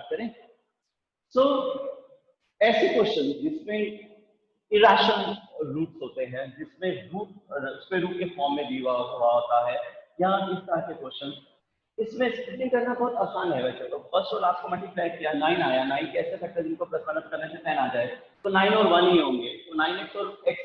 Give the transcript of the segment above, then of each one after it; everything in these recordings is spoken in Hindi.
करें। सो ऐसे क्वेश्चन जिसमें इरेशनल रूट्स होते हैं, जिसमें रूट स्क्वायर रूट के फॉर्म में दिया हुआ होता है, या इस तरह के क्वेश्चन, इसमें स्प्लिटिंग करना बहुत आसान है। वैसे तो फर्स्ट और लास्ट को मल्टीप्लाई किया, 9 आया, 9 कैसे फैक्टर जिनको प्लस माइनस करने से 10 आ जाए, तो 9 और 1 ही होंगे, तो 9x और x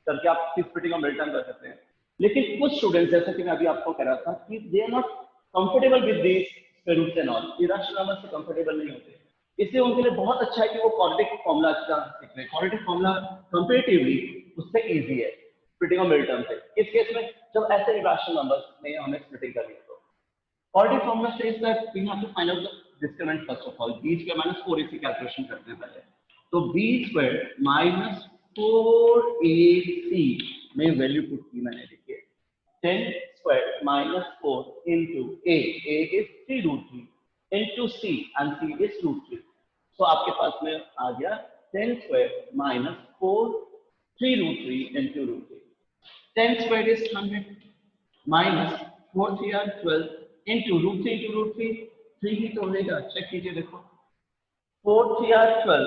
करके आप स्प्लिटिंग और रिटर्न कर सकते हैं। लेकिन कुछ स्टूडेंट्स, जैसे कि मैं अभी आपको कह रहा था, कि they are not comfortable with this square roots and all, irrational number से कंफर्टेबल नहीं होते, इसलिए उनके लिए बहुत अच्छा है कि वो क्वाड्रेटिक फॉर्मूला सीख लें। क्वाड्रेटिक फॉर्मूला कंपैरेटिवली उससे इजी है स्प्लिटिंग और मिड टर्म से। इस केस में जब ऐसे इरेशनल नंबर्स में हमें स्प्लिटिंग करनी है, तो quadratic formula says that we have to find out the discriminant first of all. b square minus 4ac calculation करते हैं पहले। तो b स्क्वायर माइनस 4ac में वैल्यू पुट की मैंने, देखिए 10 square minus 4 into a is 3 root 3 into c and c is root 3। तो आपके पास में आ गया 10 square minus 4 3 root 3 into root 3। 10 square is 100 minus 4 3 are 12 into root 3 into root 3, 3 ही तो होगा। चेक कीजिए, देखो 4 3 are 12,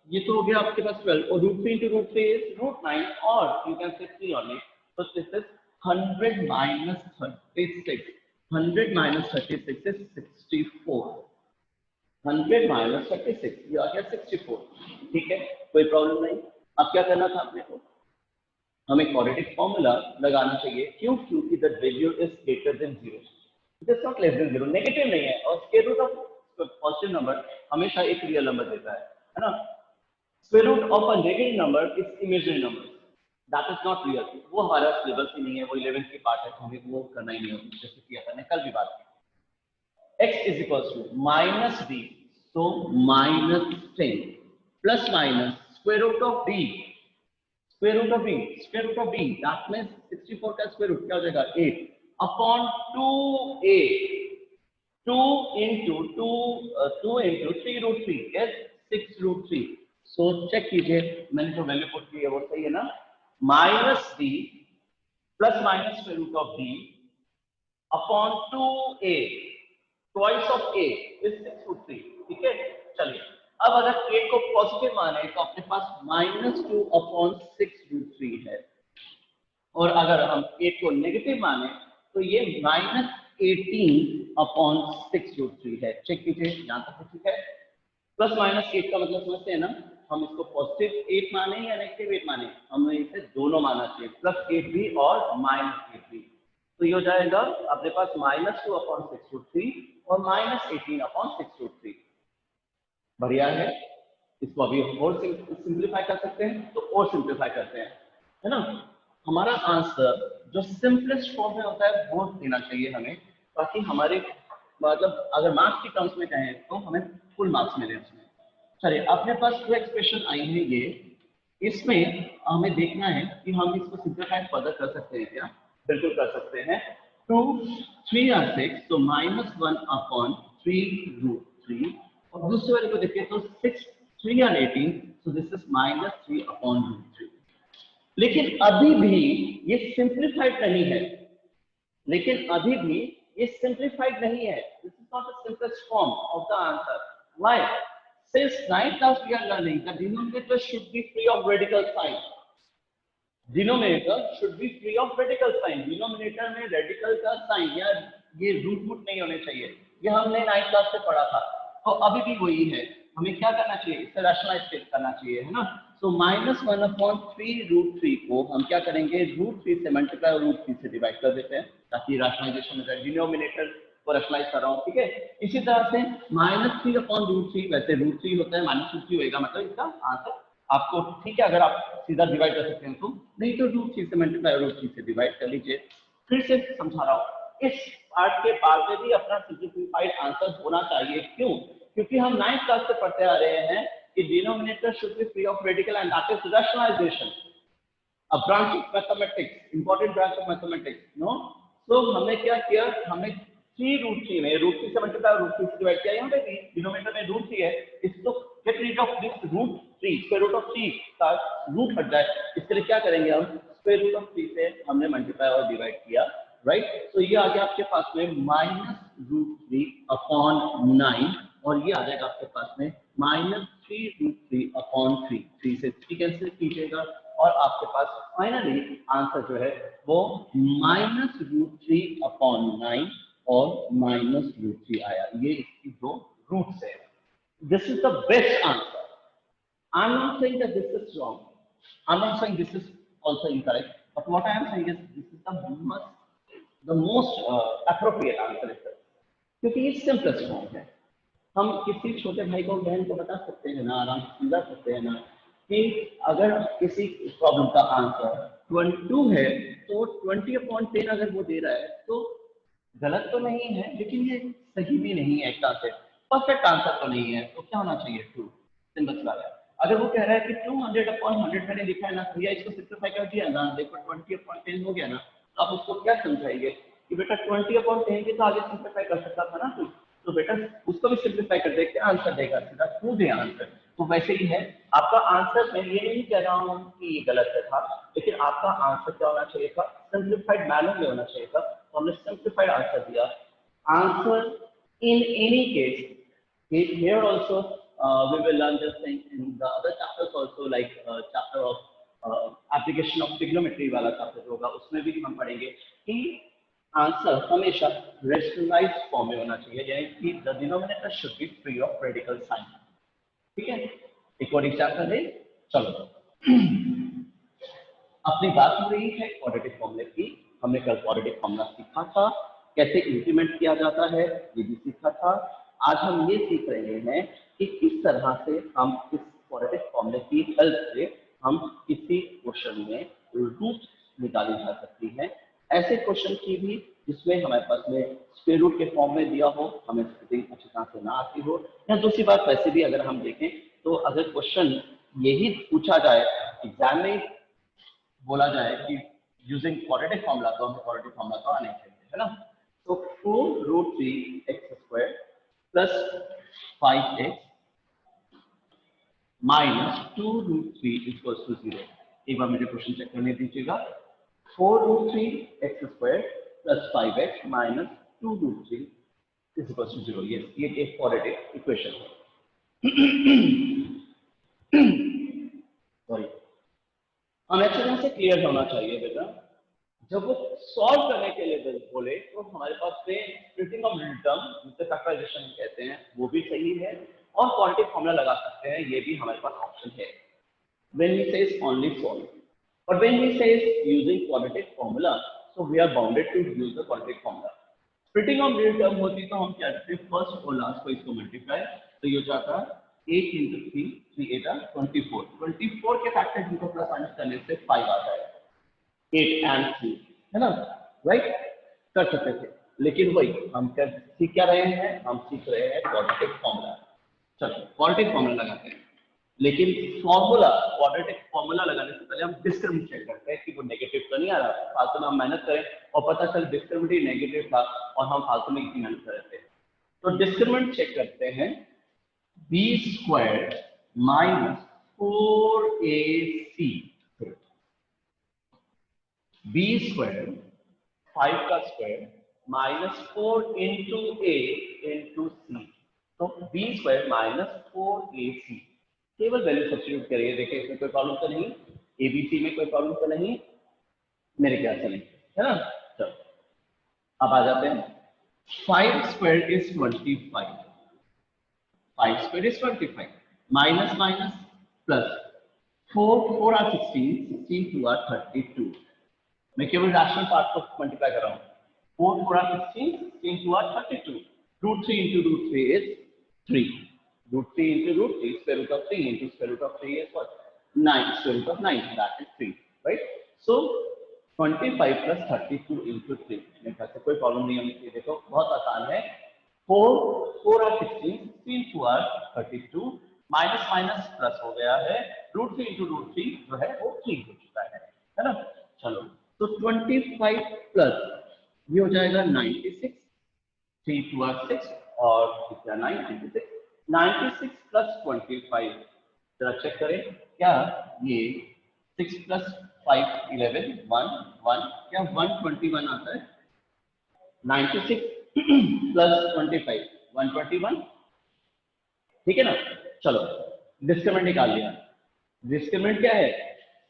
ये तो हो गया आपके पास 12, और root 3 into root 3 is root 9, और you can say 3 only, so this is 100 minus 36, 100 minus 36 is 64, 100 minus 36 ये आ गया 64। ठीक है, कोई प्रॉब्लम नहीं। अब क्या करना था अपने को, हमें क्वाड्रेटिक फॉर्मूला लगाना चाहिए। क्यों? क्योंकि the value is greater than 0, it is not less than 0, negative नहीं है, और square root of positive number हमेशा एक रियल नंबर देता है ना। Square root of a negative number is imaginary number, that is not real. वो हमारा सिलेबस ही नहीं है, वो 11th की पार्ट है, तो हमें वो करना ही नहीं होता, जैसे किया था, कल भी बात की। x is equal to minus b, तो minus 10 plus minus square root of b, square root of b, square root of b, that means 64 का स्क्वायर रूट क्या हो जाएगा 8 upon 2a, 2 into 3 root 3 is 6 root 3। So check कीजिए, मैंने जो वैल्यू पुट की है वो सही है ना। Minus b plus minus square root of b upon 2a, twice of a is 6 root 3। ठीक है, चलिए अब अगर a को पॉजिटिव माने तो अपने पास -2 अपॉन 6 रूट 3 है, और अगर हम a को नेगेटिव माने तो ये -18 अपॉन 6 रूट 3 है। चेक कीजिए, यहां तक ठीक है। प्लस माइनस 8 का मतलब समझते हैं ना, हम इसको पॉजिटिव 8 माने या नेगेटिव 8 माने, हमें इसे दोनों मानना चाहिए, प्लस 8 भी और -8 भी। तो ये हो जाएगा अपने पास -2 अपॉन 6 रूट 3 और -18 अपॉन 6 रूट 3। बढ़िया है, इसको अभी और सिंप्लीफाई कर सकते हैं, तो और सिंप्लीफाई करते हैं, है ना। हमारा आंसर जो सिंपलेस्ट फॉर्म में होता है वो देना चाहिए हमें, ताकि हमारे मतलब अगर मार्क्स की टर्म्स में कहें तो हमें फुल मार्क्स मिले उसमें। चलिए, अपने पास जो एक्सप्रेशन आई है ये, इसमें हमें देखना है कि हम इसको सिंप्लीफाई फर्दर कर सकते हैं क्या। बिल्कुल कर सकते हैं। 2 3 are 6, तो -1 अपॉन 3 रूट 3, और दूसरे वाले को देखिए तो 6 3 are 18, so this is -3 upon root 3। लेकिन अभी भी ये सिंप्लीफाइड नहीं है, लेकिन अभी भी ये सिंप्लीफाइड नहीं है। This is not the simplest form of the answer. Why? Since 9th class we are learning the denominator should be free of radical sign, denominator should be free of radical sign. Denominator में रेडिकल का साइन या ये रूट मूट नहीं होने चाहिए, ये हमने 9th क्लास से पढ़ा था, तो अभी भी वही है। हमें क्या करना चाहिए, इसे रैशनलाइज करना चाहिए, है ना। सो -1 अपॉन 3 रूट 3 को हम क्या करेंगे, रूट 3 से मल्टीप्लाई और रूट 3 से डिवाइड कर देते हैं, ताकि रैशनलाइजेशन हो जाए। डिनोमिनेटर को रैशनलाइज कर रहा हूँ, ठीक है। इसी तरह से -3 अपॉन रूट 3, वैसे रूट 3 होता है, -3 होगा, मतलब इसका आंसर आपको ठीक है। अगर आप सीधा डिवाइड कर सकते हैं तो, नहीं तो रूट 3 से मल्टीप्लाई रूट 3 से डिवाइड कर लीजिए। फिर से समझा रहा हूँ, इस पार्ट के बाद में भी अपना सिंपलीफाइड आंसर होना चाहिए। क्यों? क्योंकि हम 9th क्लास से पढ़ते आ रहे हैं कि denominator should be free of radical and that is rationalisation, a branch of mathematics, important branch of mathematics, no. तो हमने क्या किया, हमने 3 रूट 3 में रूट 3 से मल्टीप्लाई रूट 3 से डिवाइड किया। यहाँ पे भी डिनोमिनेटर में रूट 3 है, इसको get rid of this root 3, square root of 3 का रूट हट जाए, इसके लिए क्या करेंगे हम, स्क्वायर रूट ऑफ 3 से हमने मल्टीप्लाई और डिवाइड किया, राइट। तो ये आ गया आपके पास में -√3 अपॉन 9, और ये आ जाएगा आपके पास में -3√3/3। 3 से 3 कैंसिल कीजिएगा और आपके पास फाइनली आंसर जो है वो -√3/9 और -√3 आया। ये इसकी दो रूट्स है। This is the best answer. I'm not saying that this is wrong. I'm not saying this is also incorrect. But what I am saying is this is the most appropriate answer is this. क्योंकि ये सिंपलेस्ट फॉर्म है। हम किसी छोटे भाई को बहन को बता सकते हैं ना, आराम से समझा सकते हैं ना कि अगर किसी प्रॉब्लम का आंसर 22 है तो 20/10 अगर वो दे रहा है तो गलत तो नहीं है, लेकिन ये सही भी नहीं है, एक से परफेक्ट आंसर तो नहीं है, तो क्या होना चाहिए? ट्रू। सिंपल सा है। अगर वो कह रहा है कि 200/100 मैंने लिखा है ना, भैया इसको सिंपलीफाई कर दिया ना, देखो 20/10 हो गया ना, तो आप उसको क्या समझाएंगे कि बेटा 20/10 के तो आगे सिंपलीफाई कर सकता था ना तू, तो बेटा उसको भी सिंपलीफाई कर दे, क्या आंसर देगा? सीधा टू दे आंसर। तो वैसे ही है आपका आंसर। मैं ये नहीं कह रहा हूँ कि ये गलत था, लेकिन आपका आंसर क्या होना चाहिए था? सिंपलीफाइड मैनर में होना चाहिए था। तो हमने सिंपलीफाइड आंसर दिया। Answer in any case here also we will learn this thing in the other chapters also, like chapter of application of trigonometry वाला chapter होगा, उसमें भी हम पढ़ेंगे कि आंसर हमेशा रेशनलाइज्ड फॉर्म में होना चाहिए, यानी कि the denominator should be free of radical sign. ठीक है, एक और एग्जांपल है। चलो अपनी बात हो रही है क्वाड्रेटिक फॉर्मूले की। हमने कल क्वाड्रेटिक फॉर्मूला सीखा था, कैसे इंप्लीमेंट किया जाता है ये भी सीखा था। आज हम ये सीख रहे हैं कि किस तरह से हम इस क्वाड्रेटिक फॉर्मूले की हेल्प से हम किसी क्वेश्चन में रूट निकाली जा सकती है। ऐसे क्वेश्चन की भी जिसमें हमारे पास में स्क्वायर रूट के फॉर्म में दिया हो, हमें स्प्लिटिंग अच्छी तरह से ना आती हो, या दूसरी बात वैसे भी अगर हम देखें तो अगर क्वेश्चन यही पूछा जाए एग्जाम में, बोला जाए कि यूजिंग क्वाड्रेटिक फॉर्मूला, तो हमें क्वाड्रेटिक फॉर्मूला तो आना चाहिए, है ना। तो 4√3x² plus 5x minus 2√3 equals to 0। एक बार मेरे क्वेश्चन चेक करने दीजिएगा। 4√3x² plus 5x minus 2√3 equals to 0। ये एक क्वाड्रेटिक इक्वेशन है। सॉरी, हम अच्छी तरह से क्लियर होना चाहिए बेटा। जब वो सॉल्व करने के लिए बोले तो हमारे पास में स्प्लिटिंग ऑफ मिडिल टर्म जिसे फैक्टराइजेशन कहते हैं वो भी सही है, और क्वाड्रेटिक फॉर्मूला लगा सकते हैं, ये भी हमारे पास ऑप्शन है। When he says only solve, but when he says using quadratic formula, so we are bounded to use the quadratic formula. Splitting of middle term होती तो हम क्या करते? फर्स्ट और लास्ट को इसको मल्टीप्लाई, तो ये हो जाता 8 into 3, 3 8 24। 24 के फैक्टर जिनको प्लस माइनस करने से 5 आ जाएगा। 8 and 3, है ना, राइट? कर सकते थे, लेकिन वही हम सीख क्या रहे हैं? हम सीख रहे हैं क्वाड्रेटिक फॉर्मूला। चलो क्वाड्रेटिक फॉर्मूला लगाते हैं, लेकिन फॉर्मूला क्वाड्रेटिक फॉर्मूला लगाने से पहले हम डिस्क्रिमिनेट चेक करते हैं कि वो नेगेटिव तो नहीं आ रहा। फालतू में हम मेहनत करें और पता चले डिस्क्रिमिनेट नेगेटिव था और हम फालतू में इतनी मेहनत कर रहे थे। तो डिस्क्रिमिनेट चेक करते हैं। b² माइनस 4ac, b² 5 का square minus 4 into a into c, तो b² माइनस 4ac। केवल वैल्यू सब्स्टिट्यूट करिए, देखिए इसमें कोई प्रॉब्लम तो नहीं, ABC में कोई प्रॉब्लम तो नहीं, मेरे ख्याल से नहीं, है ना। चलो अब आ जाते हैं। 5² is 25, 5² is 25, minus minus plus 4 are 16, 16 2 are 32। मैं केवल रैशनल पार्ट को मल्टीप्लाई कर रहा हूँ। 4 are 16, 16 2 are 32। √3 into √3 is 3। √3 into √3, square root of 3 into square root of 3 is what? 9, square root of 9, that is 3, right? So 25 plus 32 into 3। मेरे ख्याल से कोई प्रॉब्लम नहीं होनी चाहिए। देखो बहुत आसान है। 4 are 16, 16 2 are 32, minus minus plus हो गया है। √3 into √3 जो है वो 3 हो चुका है ना। चलो तो 25 प्लस ये हो जाएगा 96, 3 2 are 6 और कितना 96, 96 प्लस 25। जरा चेक करें क्या ये 6 प्लस 5 11 1 1 क्या 121 आता है? 96 प्लस 25 121, ठीक है ना। चलो डिस्क्रिमिनेंट निकाल लिया। डिस्क्रिमिनेंट क्या है?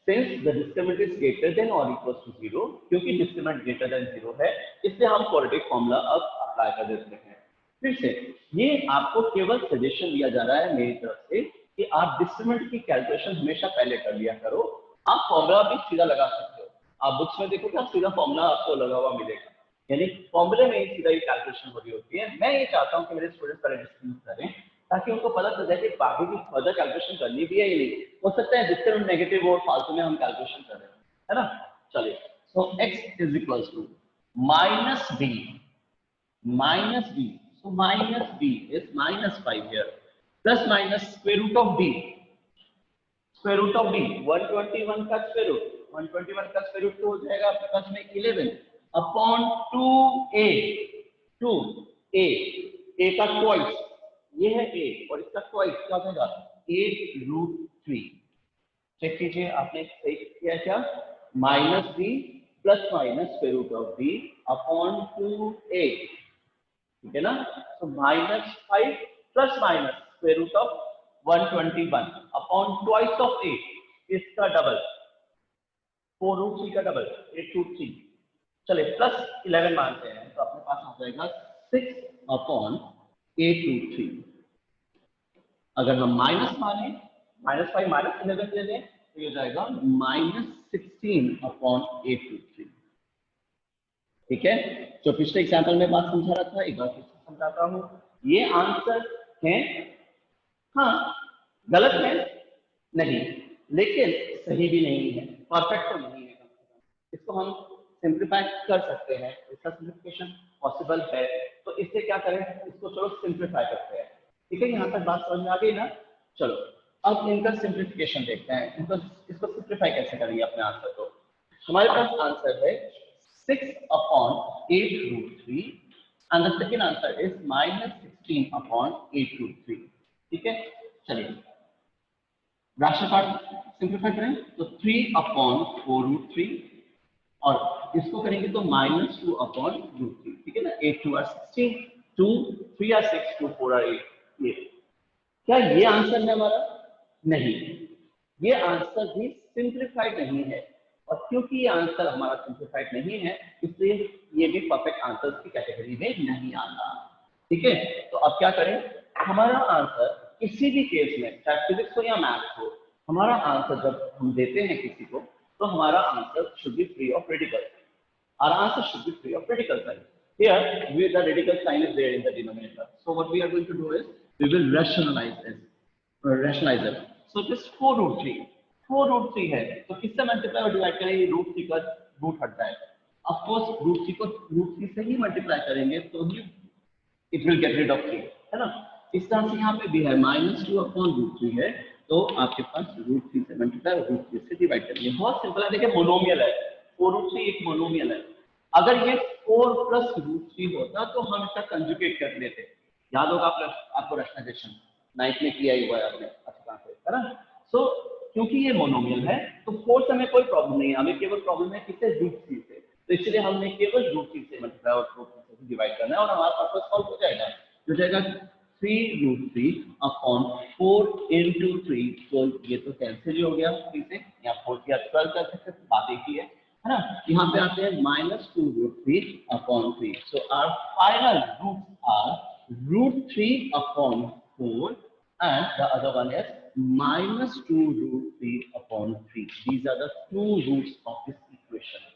Since the discriminant is greater then और इक्वल टू 0, क्योंकि डिस्क्रिमिनेंट ग्रेटर देन 0 है, इसलिए हम क्वाड्रेटिक फॉर्मूला अब अप्लाई कर देते हैं। फिर से ये आपको केवल सजेशन दिया जा रहा है मेरी तरफ से कि आप डिस्क्रिमिनेंट की कैलकुलेशन हमेशा पहले कर लिया करो। आप फॉर्मूला भी सीधा लगा सकते हो, आप बुक्स में देखो क्या सीधा फॉर्मूला आपको लगा हुआ मिलेगा, यानी फॉर्मूले में ही सीधा ही कैलकुलेशन हो रही होती है। मैं ये चाहता हूँ कि मेरे स्टूडेंट्स पहले डिस्क्रिमिनेंट करें ताकि उनको पता चल जाए कि बाकी की फर्दर कैलकुलेशन करनी भी है या नहीं। हो सकता है डिस्क्रिमिनेंट नेगेटिव और फालतू में हम कैलकुलेशन कर रहे हैं, है ना। चलिए, so x is equals to minus b, minus b. So minus b is minus 5 here. Plus minus square root of b. Square root of b 121 का square root, 121 का square root तो हो जाएगा आपके पास में 11 अपॉन 2a, 2a, a का twice, ये है a और इसका twice क्या हो जाएगा 8√3। चेक कीजिए आपने सही किया क्या? Minus b plus minus square root of b upon 2a, ठीक है ना। तो -5 plus minus square root of 121 upon twice of 8, इसका डबल 4√3 का डबल 8√3। चले प्लस 11 मानते हैं तो अपने पास आ जाएगा 6 अपॉन 8√3। अगर हम माइनस माने -5 -11 ले लें तो ये हो जाएगा -16 अपॉन 8√3। ठीक है, जो पिछले एग्जाम्पल में बात समझा रहा था एक बार फिर से समझाता हूँ। ये आंसर है, हाँ गलत है नहीं, लेकिन सही भी नहीं है, परफेक्ट तो नहीं है। इसको हम सिंप्लीफाई कर सकते हैं, इसका सिंप्लीफिकेशन पॉसिबल है, तो इससे क्या करें, इसको चलो सिंप्लीफाई करते हैं। ठीक है, यहाँ तक बात समझ में आ गई ना। चलो अब इनका सिंप्लीफिकेशन देखते हैं, इसको सिंप्लीफाई कैसे करेंगे अपने आंसर को। हमारे पास आंसर है 6 upon 8√3 and the second answer is -16 upon 8√3। ठीक है, चलिए राशि पार्ट सिंप्लीफाई करें तो 3 upon 4√3 और इसको करेंगे तो -2 upon √3। ठीक है ना, 8 2 are 16, 2 3 are 6, 2 4 are 8। ये क्या ये आंसर है हमारा? नहीं, ये आंसर भी सिंप्लीफाइड नहीं है, और क्योंकि ये आंसर हमारा सिंप्लीफाइड नहीं है इसलिए ये भी परफेक्ट आंसर की कैटेगरी में नहीं आता। ठीक है, तो अब क्या करें, हमारा आंसर किसी भी केस में चाहे फिजिक्स हो या मैथ्स हो, हमारा आंसर जब हम देते हैं किसी को तो हमारा answer should be free of radical. Our answer should be free of radical sign. Here, the radical sign is there in the denominator. So what we are going to do is we will rationalize this. Rationalize it. So this 4√3, 4√3 है, तो किससे मल्टीप्लाई और डिवाइड करेंगे? √3 का रूट हट जाए। ऑफ कोर्स √3 को √3 से ही मल्टीप्लाई करेंगे तो ही it will get rid of 3, है ना। इस तरह से यहाँ पे भी है -2 अपॉन √3 है, तो आपके पास √3 से मल्टीप्लाई और √3 से डिवाइड करेंगे। बहुत सिंपल है, देखिए मोनोमियल है, 4√3 एक मोनोमियल है। अगर ये 4 प्लस √3 होता तो हम इसका कंजुगेट कर लेते। याद होगा आपको रैशनलाइजेशन 9th में किया ही हुआ है आपने अच्छा से, है ना। सो क्योंकि ये मोनोमियल है तो 4 से हमें कोई प्रॉब्लम नहीं है, हमें केवल प्रॉब्लम है किससे? √3 से, तो इसलिए हमने केवल √3 से मल्टीप्लाई और √3 से डिवाइड करना है और हमारा पर्पस सॉल्व हो जाएगा। हो जाएगा 3√3 अपॉन 4 into 3, तो ये तो कैंसिल हो गया 3 से, यहाँ 4 किया 12 कर सकते, बात एक ही है ना। यहाँ पे आते हैं -2√3 upon 3, so our final roots are √3 upon 4 and the other one is -2√3 upon 3. These are the two roots of this equation.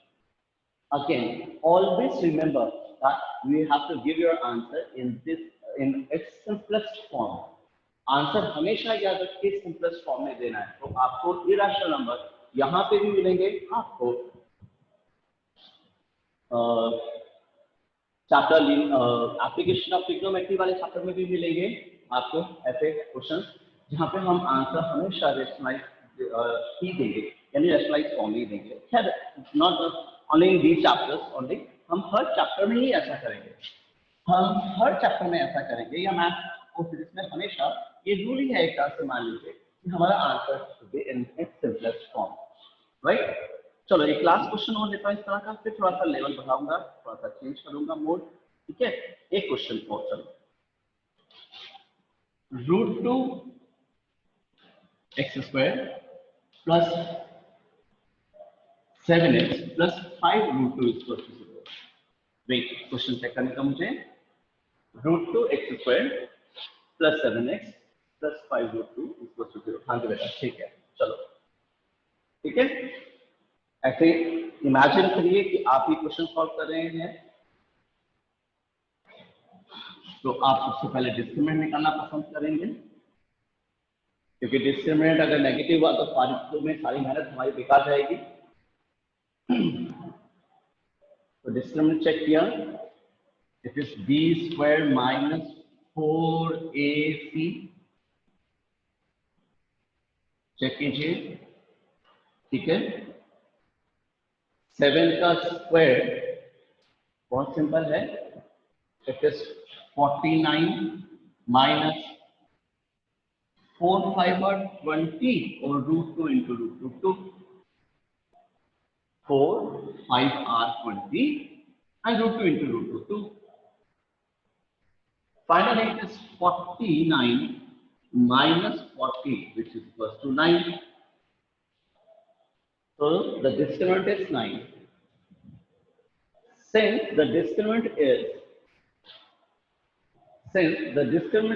Again, always remember that you have to give your answer in its simplest form. Answer हमेशा याद रखिए सिंपलेस्ट फॉर्म में देना है, तो आपको इरेशनल नंबर यहाँ पे भी मिलेंगे, आपको चैप्टर एप्लीकेशन ऑफ ट्रिग्नोमेट्री वाले चैप्टर में भी मिलेंगे आपको ऐसे क्वेश्चंस जहाँ पे हम आंसर हमेशा रेशनलाइज ही देंगे, यानी रेशनलाइज फॉर्म ही देंगे। खैर not only in these chapters only, हम हर चैप्टर में ही ऐसा करेंगे, हम हर चैप्टर में ऐसा करेंगे, या मैथ और फिजिक्स में हमेशा ये रूल ही है एक तरह से, मान लीजिए कि हमारा answer should be in its simplest form, right. चलो एक लास्ट क्वेश्चन और लेता हूं इस तरह का, फिर थोड़ा सा लेवल बढ़ाऊंगा, थोड़ा सा चेंज करूंगा मोड। ठीक है, एक क्वेश्चन और, चलो √2 x square plus 7x plus 5 √2 is equal to 0. Wait question check करने का मुझे। √2 x square plus 7x plus 5 √2 is equal to 0। हाँ जी बेटा ठीक है, चलो ठीक है। ऐसे इमेजिन करिए कि आप ये क्वेश्चन सॉल्व कर रहे हैं, तो आप सबसे पहले डिस्क्रिमिनेंट निकालना पसंद करेंगे, क्योंकि डिस्क्रिमिनेंट अगर नेगेटिव हुआ तो फारिदों में सारी मेहनत हमारी बेकार जाएगी। तो डिस्क्रिमिनेंट चेक किया, it is b square minus 4ac। Check कीजिए, ठीक है। 7 का स्क्वायर बहुत सिंपल है, इट इज 49 माइनस 4 5 और 20 और √2 into √2। 4 5 are 20 and √2 into √2। Finally, it is 49 minus 40, which is equals to 9. So the discriminant is 9. Since the discriminant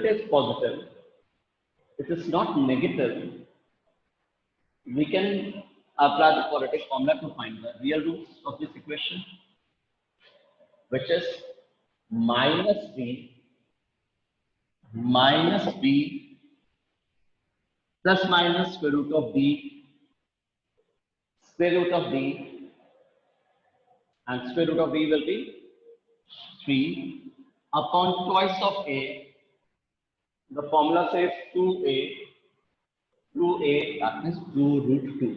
is positive, it is not negative, we can apply the quadratic formula to find the real roots of this equation, which is minus b plus minus square root of b square root of b, and square root of b will be 3 upon twice of a. The formula says 2a, that means 2√2.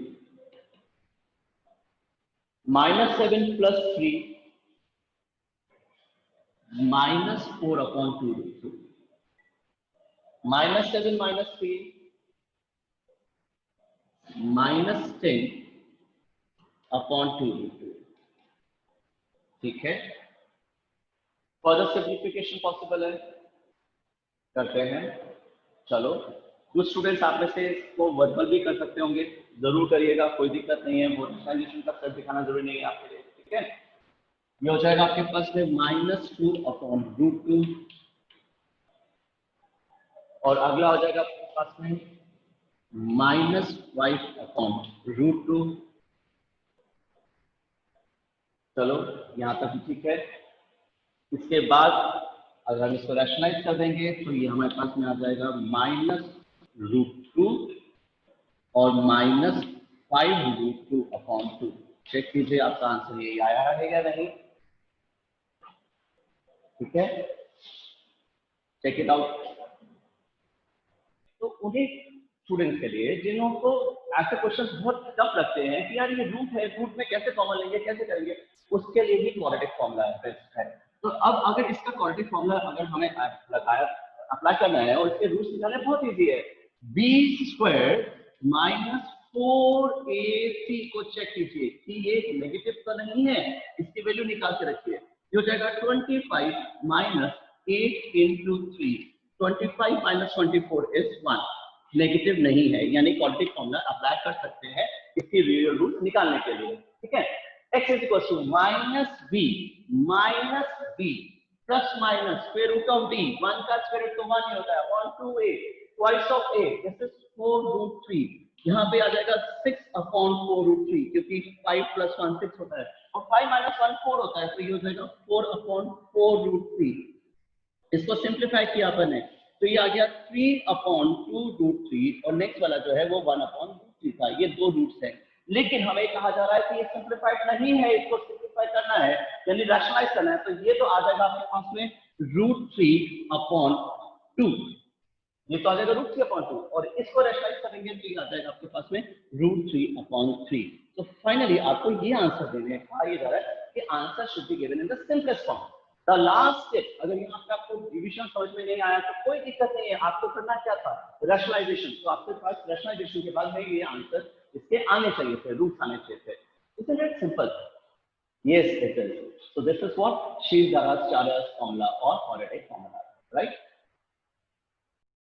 Minus 7 plus 3 minus 4 upon 2√2. Minus 7 minus 3 minus 10 upon 2√2. ठीक है, फर्दर सिंप्लीफिकेशन पॉसिबल है, करते हैं। चलो, कुछ स्टूडेंट्स आप में से इसको वर्बल भी कर सकते होंगे, जरूर करिएगा, कोई दिक्कत नहीं है। वोटिफिकेशन का सेट दिखाना जरूरी नहीं है आपके लिए, ठीक है। ये हो जाएगा आपके पास में -2 अपॉन √2, और अगला हो जाएगा आपके पास में -5 अपॉन √2। चलो यहाँ तक ठीक है। इसके बाद अगर हम इसको रैशनलाइज कर देंगे तो ये हमारे पास में आ जाएगा -√2 और -5√2 अपॉन 2। चेक कीजिए आपका आंसर ये आया है या नहीं, ठीक है, चेक इट आउट। तो उन्हीं स्टूडेंट्स के लिए जिनको ऐसे क्वेश्चंस बहुत टफ लगते हैं कि यार ये रूट है, रूट में कैसे कॉमन लेंगे, कैसे करेंगे, उसके लिए भी क्वाड्रेटिक फॉर्मूला है। तो अब अगर इसका क्वाड्रेटिक फॉर्मूला अगर हमें अप्लाई करना है और इसके रूट्स निकालने बहुत इजी है। b स्क्वायर माइनस 4ac को चेक कीजिए कि ये नेगेटिव तो नहीं है, इसकी वैल्यू निकाल के रखिए। ये हो जाएगा 25 minus 8 into 3। 25 minus 24 is 1, negative नहीं है, यानी क्वाड्रेटिक फॉर्मूला अप्लाई कर सकते हैं इसकी रियल रूट निकालने के लिए, ठीक है। x is equal to -b plus minus square root of b, 1 का स्क्वायर रूट तो 1 ही होता है, upon 2a twice of a, this is 4√3। यहाँ पे आ जाएगा 6 upon 4√3, क्योंकि 5 plus 1 6 होता है, और 5 minus 1 4 होता है, तो ये हो जाएगा 4 upon 4√3। इसको सिंप्लीफाई किया अपन ने, तो ये आ गया 3 upon 2√3, और नेक्स्ट वाला जो है वो 1 upon √3 था। ये दो रूट्स हैं, लेकिन हमें कहा जा रहा है कि ये सिंप्लीफाइड नहीं है, इसको सिंप्लीफाई करना है यानी रैशनलाइज करना है, तो ये तो आ जाएगा आपके पास में √3 upon 2। ये तो आ जाएगा √3 upon 2, और इसको रैशनलाइज करेंगे तो ये आ जाएगा आपके पास में √3 upon 3। तो फाइनली आपको ये आंसर देने कहा ये जा रहा है कि answer should be given in the simplest form. The last step, अगर यहाँ पे आपको डिवीजन समझ में नहीं आया तो कोई दिक्कत नहीं है, आपको करना क्या था, रैशनलाइजेशन। तो आपके पास रैशनलाइजेशन के बाद में ये आंसर इसके आने चाहिए थे, रूट्स आने चाहिए थे। Isn't it simple? Yes, it is. So this is what Sri Dharaschary's formula or quadratic formula, right?